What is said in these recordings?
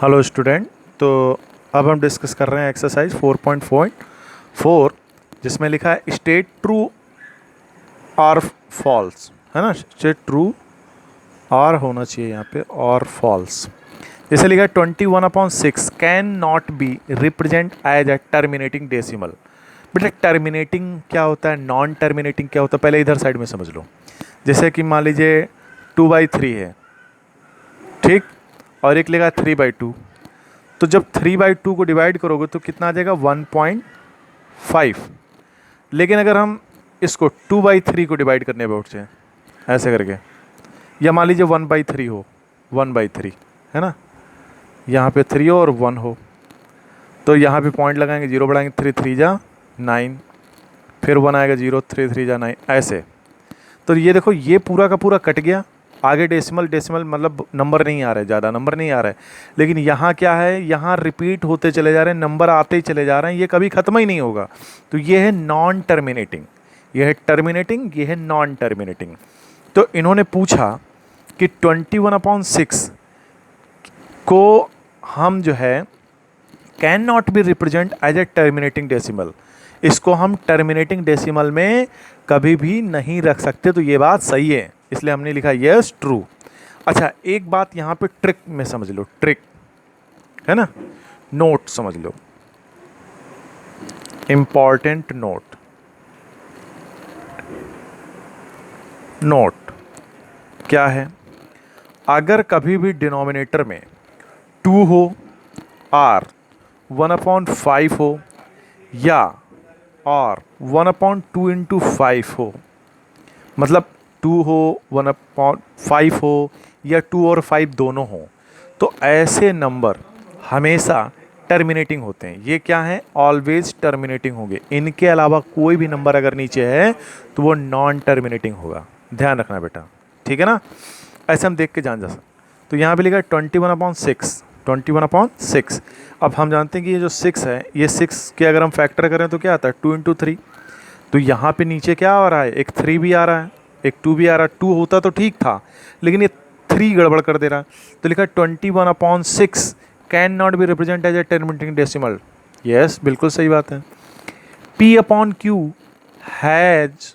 Hello student. तो अब हम डिस्कस कर रहे हैं एक्सरसाइज 4.4 जिसमें लिखा है स्टेट ट्रू और फॉल्स, है ना। स्टेट ट्रू और होना चाहिए यहाँ पे और फॉल्स। जैसे लिखा है 21/6 can not be represent as a terminating decimal. बेटा टर्मिनेटिंग क्या होता है, नॉन टर्मिनेटिंग क्या होता है, पहले इधर साइड में समझ लो। जैसे कि मान लीजिए 2/3 है, ठीक, और एक लिखा है 3/2। तो जब 3/2 को डिवाइड करोगे तो कितना आ जाएगा 1.5। लेकिन अगर हम इसको 2/3 को डिवाइड करने बैठ जाए ऐसे करके, या मान लीजिए 1/3 हो, 1/3 है ना, यहाँ पे 3 हो और 1 हो, तो यहाँ पे पॉइंट लगाएंगे, 0 बढ़ाएंगे, 3 3 जा 9, फिर 1 आएगा 0, 3 3 जा 9 ऐसे। तो ये देखो ये पूरा का पूरा कट गया, आगे डेसिमल डेसिमल मतलब नंबर नहीं आ रहे, ज़्यादा नंबर नहीं आ रहा है। लेकिन यहाँ क्या है, यहाँ रिपीट होते चले जा रहे हैं, नंबर आते ही चले जा रहे हैं, ये कभी ख़त्म ही नहीं होगा। तो ये है नॉन टर्मिनेटिंग, ये है टर्मिनेटिंग, ये है नॉन टर्मिनेटिंग। तो इन्होंने पूछा कि 21/6 को हम जो है can not be represent as a terminating decimal, इसको हम टर्मिनेटिंग डेसिमल में कभी भी नहीं रख सकते। तो ये बात सही है, इसलिए हमने लिखा यस ट्रू। अच्छा एक बात यहाँ पे ट्रिक में समझ लो, ट्रिक है ना, नोट समझ लो, इंपॉर्टेंट नोट। नोट क्या है, अगर कभी भी डिनोमिनेटर में 2 हो और 1/5 हो या और 1/2 इंटू 5 हो, मतलब 2 हो 1/5 हो या 2 और 5 दोनों हो, तो ऐसे नंबर हमेशा टर्मिनेटिंग होते हैं। ये क्या है, ऑलवेज टर्मिनेटिंग होंगे। इनके अलावा कोई भी नंबर अगर नीचे है तो वो नॉन टर्मिनेटिंग होगा, ध्यान रखना बेटा, ठीक है ना। ऐसे हम देख के जान जा सकते। तो यहाँ पे लिखा है 21/6, 21/6। अब हम जानते हैं कि ये जो 6 है, ये 6 के अगर हम फैक्टर करें तो क्या आता है 2 इंटू 3। तो यहाँ पे नीचे क्या आ रहा है, एक 3 भी आ रहा है, एक 2 भी आ रहा है। 2 होता तो ठीक था, लेकिन ये 3 गड़बड़ कर दे रहा है। तो लिखा है 21/6 can not be represent as a terminating decimal. Yes बिल्कुल सही बात है। P/Q has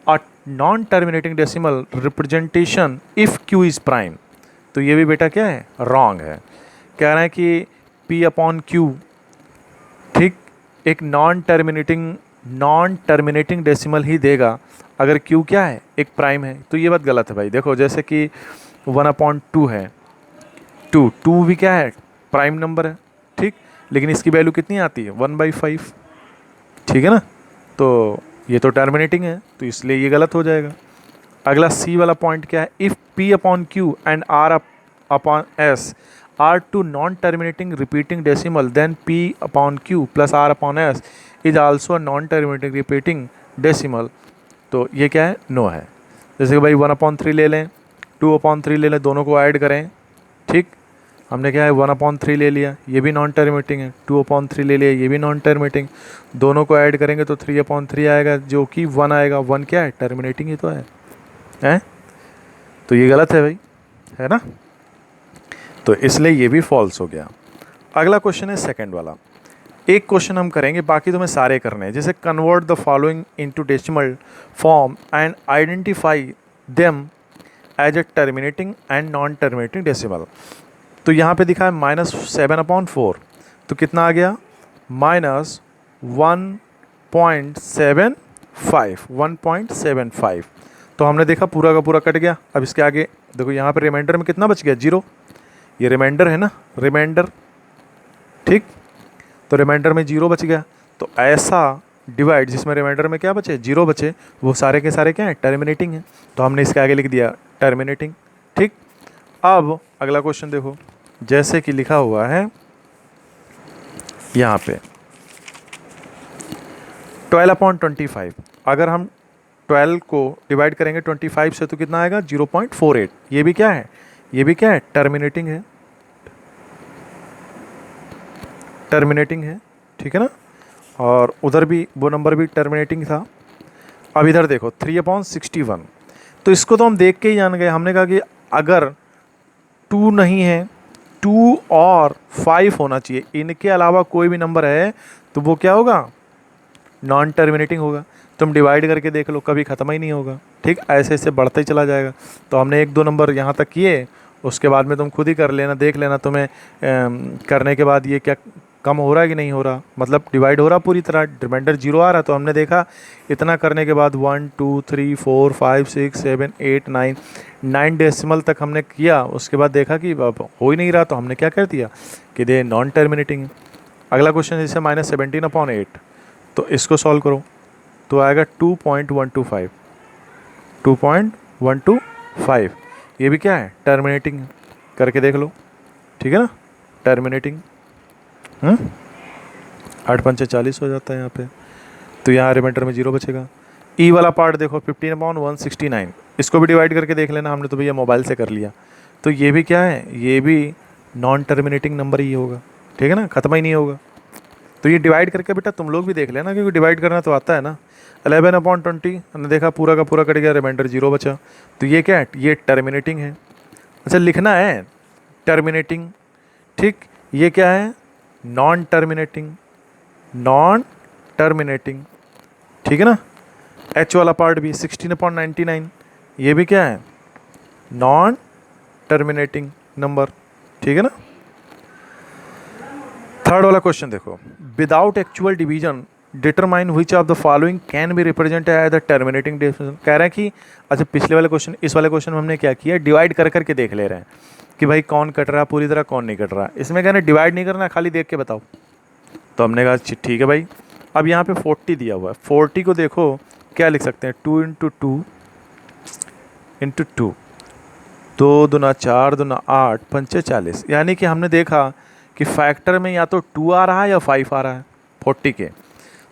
a non terminating decimal representation if Q is prime. तो ये भी बेटा क्या है, रॉन्ग है। कह रहे हैं कि P/Q ठीक एक नॉन टर्मिनेटिंग डेसिमल ही देगा अगर Q क्या है, एक प्राइम है। तो ये बात गलत है भाई। देखो जैसे कि 1/2 है, 2 भी क्या है, प्राइम नंबर है, ठीक, लेकिन इसकी वैल्यू कितनी आती है 1/5, ठीक है ना। तो ये तो टर्मिनेटिंग है, तो इसलिए ये गलत हो जाएगा। अगला सी वाला पॉइंट क्या है, if P/Q and R/S are two non terminating repeating decimal then P/Q plus R/S is also non terminating repeating decimal. तो ये क्या है, नो है। जैसे कि भाई 1/3 ले लें, 2/3 ले लें, दोनों को ऐड करें, ठीक, हमने क्या है 1/3 ले लिया, ये भी नॉन टर्मिनेटिंग है, 2/3 ले लिया, ये भी नॉन टर्मिनेटिंग, दोनों को ऐड करेंगे तो 3/3 आएगा, जो कि 1 आएगा। 1 क्या है, टर्मिनेटिंग ही तो है, हैं? तो ये गलत है भाई, है ना। तो इसलिए ये भी फॉल्स हो गया। अगला क्वेश्चन है सेकंड वाला। एक क्वेश्चन हम करेंगे, बाकी तुम्हें सारे करने हैं। जैसे convert the following into decimal form and identify them as a terminating and non terminating decimal. तो यहाँ पे दिखा है -7/4, तो कितना आ गया -1.75। तो हमने देखा पूरा का पूरा कट गया। अब इसके आगे देखो, यहाँ पे रिमाइंडर में कितना बच गया, 0। ये रिमाइंडर है ना, रिमाइंडर, ठीक, तो रिमाइंडर में 0 बच गया। तो ऐसा डिवाइड जिसमें रिमाइंडर में क्या बचे, 0 बचे, वो सारे के सारे क्या हैं, टर्मिनेटिंग है। तो हमने इसके आगे लिख दिया टर्मिनेटिंग, ठीक। अब अगला क्वेश्चन देखो, जैसे कि लिखा हुआ है यहाँ पे 12/25। अगर हम 12 को डिवाइड करेंगे 25 से तो कितना आएगा 0.48। ये भी क्या है, ये भी क्या है, टर्मिनेटिंग है, टर्मिनेटिंग है, ठीक है ना। और उधर भी वो नंबर भी टर्मिनेटिंग था। अब इधर देखो 3/61, तो इसको तो हम देख के ही जान गए। हमने कहा कि अगर 2 नहीं है, 2 और 5 होना चाहिए, इनके अलावा कोई भी नंबर है तो वो क्या होगा, नॉन टर्मिनेटिंग होगा। तुम डिवाइड करके देख लो, कभी ख़त्म ही नहीं होगा। ठीक, ऐसे ऐसे बढ़ते ही चला जाएगा। तो हमने 1-2 नंबर यहाँ तक किए, उसके बाद में तुम खुद ही कर लेना, देख लेना तुम्हें करने के बाद ये क्या कम हो रहा है कि नहीं हो रहा, मतलब डिवाइड हो रहा पूरी तरह, रिमाइंडर 0 आ रहा। तो हमने देखा इतना करने के बाद 1 2 3 4 5 6 7 8 9 डेसिमल तक हमने किया, उसके बाद देखा कि अब हो ही नहीं रहा, तो हमने क्या कर दिया कि दे नॉन टर्मिनेटिंग। अगला क्वेश्चन जैसे -17/8, तो इसको सॉल्व करो तो आएगा 2.125, 2.125। ये भी क्या है, टर्मिनेटिंग है, करके देख लो। ठीक है ना, टर्मिनेटिंग। 8×5 = 40 हो जाता है यहाँ पे, तो यहाँ रिमाइंडर में 0 बचेगा। ई वाला पार्ट देखो 15/169, इसको भी डिवाइड करके देख लेना, हमने तो भैया मोबाइल से कर लिया। तो ये भी क्या है, ये भी नॉन टर्मिनेटिंग नंबर ही होगा। ठीक है ना, ख़त्म ही नहीं होगा। तो ये डिवाइड करके बेटा तुम लोग भी देख लेना, क्योंकि डिवाइड करना तो आता है ना। 11/20 हमने देखा पूरा का पूरा कट गया, रिमाइंडर 0 बचा। तो ये क्या है, ये टर्मिनेटिंग है। अच्छा, लिखना है टर्मिनेटिंग। ठीक, ये क्या है, नॉन टर्मिनेटिंग, नॉन टर्मिनेटिंग। ठीक है ना, एच वाला पार्ट भी 16/99, ये भी क्या है, नॉन टर्मिनेटिंग नंबर। ठीक है ना। थर्ड वाला क्वेश्चन देखो, without actual division determine which of the following can be represent as the terminating division. कह रहे हैं कि अच्छा, पिछले वाले क्वेश्चन, इस वाले क्वेश्चन में हमने क्या किया, डिवाइड कर करके देख ले रहे हैं कि भाई कौन कट रहा पूरी तरह, कौन नहीं कट रहा। इसमें कहना डिवाइड नहीं करना, खाली देख के बताओ। तो हमने कहा ठीक है भाई। अब यहाँ पे 40 दिया हुआ है, 40 को देखो क्या लिख सकते हैं, 2 × 2 × 2, 2 दूना 4 दूना 8 पंचे 40। यानी कि हमने देखा कि फैक्टर में या तो 2 आ रहा है या 5 आ रहा है 40 के।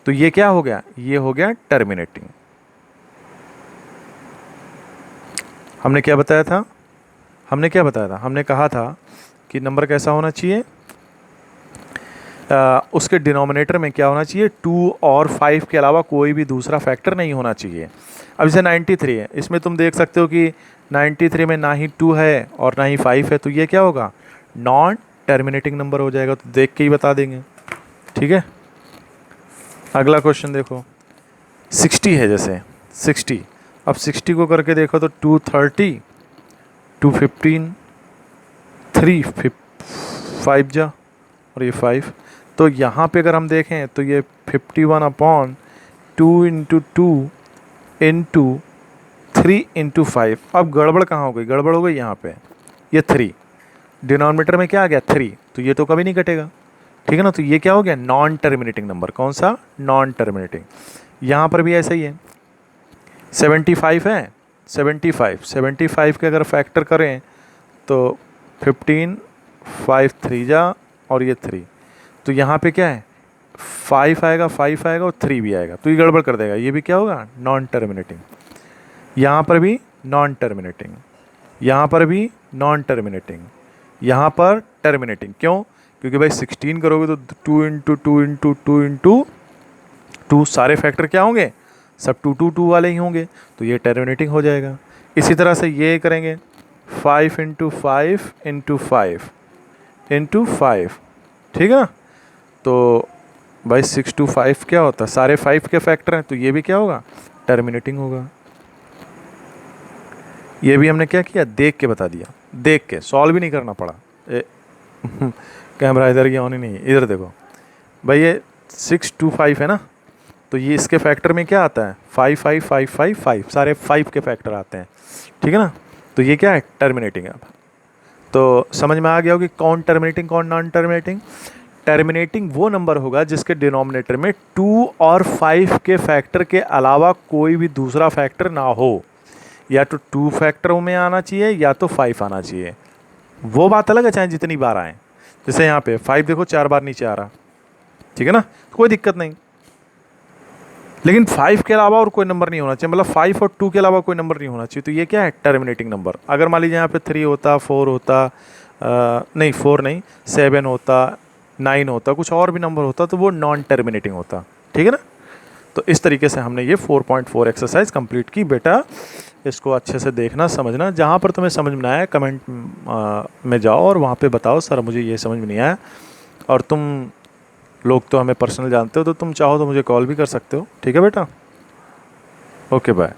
तो ये क्या हो गया, ये हो गया टर्मिनेटिंग। हमने क्या बताया था, हमने कहा था कि नंबर कैसा होना चाहिए, उसके डिनोमिनेटर में क्या होना चाहिए, 2 और 5 के अलावा कोई भी दूसरा फैक्टर नहीं होना चाहिए। अब जैसे 93 है, इसमें तुम देख सकते हो कि 93 में ना ही 2 है और ना ही 5 है, तो ये क्या होगा, नॉन टर्मिनेटिंग नंबर हो जाएगा। तो देख के ही बता देंगे। ठीक है। अगला क्वेश्चन देखो, 60 है, जैसे 60, अब 60 को करके देखो तो 230, 215, 3 5 जा और ये 5। तो यहाँ पे अगर हम देखें तो ये 51/2 × 2 × 3 × 5। अब गड़बड़ कहाँ हो गई, गड़बड़ हो गई यहाँ पे, ये 3 डिनोमिनेटर में क्या आ गया, 3, तो ये तो कभी नहीं कटेगा। ठीक है ना, तो ये क्या हो गया, नॉन टर्मिनेटिंग नंबर। कौन सा, नॉन टर्मिनेटिंग। यहाँ पर भी ऐसा ही है, 75 है, 75 के अगर फैक्टर करें तो 15, 5 3 जा और ये 3, तो यहाँ पे क्या है, 5 आएगा, 5 आएगा और 3 भी आएगा, तो ये गड़बड़ कर देगा। ये भी क्या होगा, नॉन टर्मिनेटिंग। यहाँ पर भी नॉन टर्मिनेटिंग, यहाँ पर भी नॉन टर्मिनेटिंग, यहाँ पर टर्मिनेटिंग। क्यों, क्योंकि भाई 16 करोगे तो 2 × 2 × 2 × 2 सारे फैक्टर क्या होंगे, सब 2 2 2 वाले ही होंगे, तो ये टर्मिनेटिंग हो जाएगा। इसी तरह से ये करेंगे 5 × 5 × 5 × 5। ठीक है ना, तो भाई 6 2 5 क्या होता है, सारे 5 के फैक्टर हैं, तो ये भी क्या होगा, टर्मिनेटिंग होगा। ये भी हमने क्या किया, देख के बता दिया, देख के, सॉल्व भी नहीं करना पड़ा। कैमरा इधर की ऑन ही नहीं है, इधर देखो भाई, ये 6 2 5 है ना, तो ये इसके फैक्टर में क्या आता है, 5 5 5 5 5, सारे 5 के फैक्टर आते हैं। ठीक है ना, तो ये क्या है, टर्मिनेटिंग है। अब तो समझ में आ गया हो कि कौन टर्मिनेटिंग कौन नॉन टर्मिनेटिंग। टर्मिनेटिंग वो नंबर होगा जिसके डिनोमिनेटर में 2 और 5 के फैक्टर के अलावा कोई भी दूसरा फैक्टर ना हो, या तो 2 फैक्टरों में आना चाहिए या तो 5 आना चाहिए। वो बात अलग है चाहे जितनी बार आए, जैसे यहाँ पे 5 देखो 4 बार नीचे आ रहा। ठीक है ना, कोई दिक्कत नहीं, लेकिन 5 के अलावा और कोई नंबर नहीं होना चाहिए, मतलब 5 और 2 के अलावा कोई नंबर नहीं होना चाहिए। तो ये क्या है, टर्मिनेटिंग नंबर। अगर मान लीजिए यहाँ पे 3 होता, 4 होता, नहीं 4 नहीं, 7 होता, 9 होता, कुछ और भी नंबर होता, तो वो नॉन टर्मिनेटिंग होता। ठीक है ना, तो इस तरीके से हमने ये 4.4 एक्सरसाइज कंप्लीट की बेटा। इसको अच्छे से देखना, समझना। जहाँ पर तुम्हें समझ में ना आया कमेंट में जाओ और वहाँ पे बताओ सर मुझे ये समझ में नहीं आया। और तुम लोग तो हमें पर्सनल जानते हो, तो तुम चाहो तो मुझे कॉल भी कर सकते हो। ठीक है बेटा, ओके बाय।